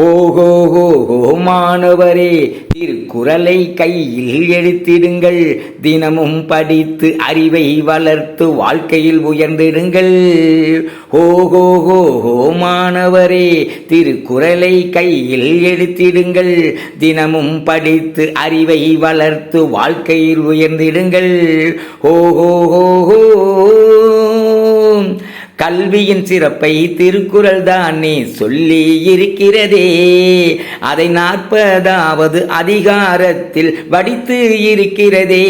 ஓஹோ மாணவரே, திருக்குறளை கையில் எடுத்திடுங்கள். தினமும் படித்து அறிவை வளர்த்து வாழ்க்கையில் உயர்ந்திடுங்கள். ஓஹோ மாணவரே, திருக்குறளை கையில் எடுத்திடுங்கள். தினமும் படித்து அறிவை வளர்த்து வாழ்க்கையில் உயர்ந்திடுங்கள். ஓஹோ கல்வியின் சிறப்பை திருக்குறள் தானே சொல்லி இருக்கிறதே. அதை 40வது அதிகாரத்தில் வடித்து இருக்கிறதே.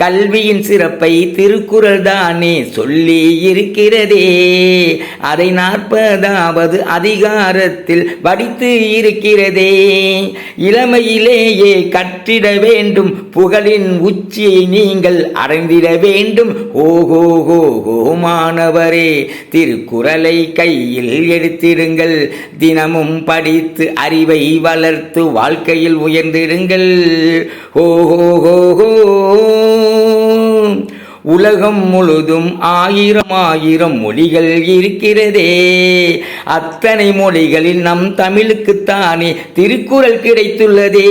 கல்வியின் சிறப்பை திருக்குறள் தானே சொல்லி இருக்கிறதே. அதை 40வது அதிகாரத்தில் வடித்து இருக்கிறதே. இளமையிலேயே கற்றிட வேண்டும், புகழின் உச்சியை நீங்கள் அடைந்திட வேண்டும். ஓஹோ மாணவரே, திருக்குறளை கையில் எடுத்திடுங்கள். தினமும் படித்து அறிவை வளர்த்து வாழ்க்கையில் உயர்ந்திடுங்கள். ஓஹோ உலகம் முழுதும் ஆயிரம் மொழிகள் இருக்கிறதே. அத்தனை மொழிகளில் நம் தமிழுக்குத்தானே திருக்குறள் கிடைத்துள்ளதே.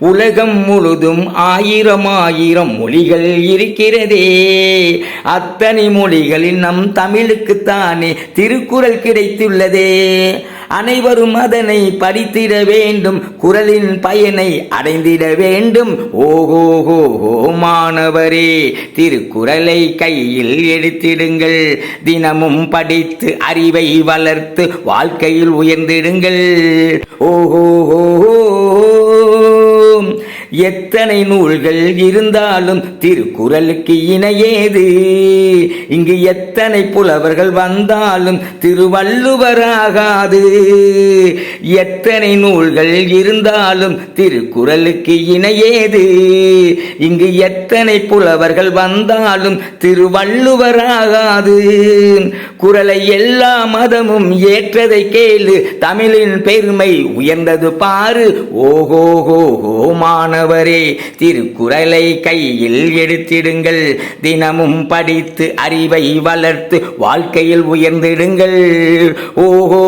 உலகம் முழுதும் ஆயிரம் மொழிகள் இருக்கிறதே. அத்தனை மொழிகளில் நம் தமிழுக்குத்தானே திருக்குறள் கிடைத்துள்ளதே. அனைவரும் அதனை படித்திட வேண்டும், குறளின் பயனை அடைந்திட வேண்டும். ஓஹோ மாணவரே, திருக்குறளை கையில் எடுத்திடுங்கள். தினமும் படித்து அறிவை வளர்த்து வாழ்க்கையில் உயர்ந்திடுங்கள். ஓஹோ எத்தனை நூல்கள் இருந்தாலும் திருக்குறளுக்கு இணையேது. இங்கு எத்தனை புலவர்கள் வந்தாலும் திருவள்ளுவராகாது. எத்தனை நூல்கள் இருந்தாலும் திருக்குறளுக்கு இணையேது. இங்கு எத்தனை புலவர்கள் வந்தாலும் திருவள்ளுவராகாது. குறளை எல்லா மதமும் ஏற்றதை கேளு, தமிழின் பெருமை உயர்ந்தது பாரு. ஓஹோ மாணவரே, திருக்குறளை கையில் எடுத்திடுங்கள். தினமும் படித்து அறிவை வளர்த்து வாழ்க்கையில் உயர்ந்திடுங்கள். ஓஹோ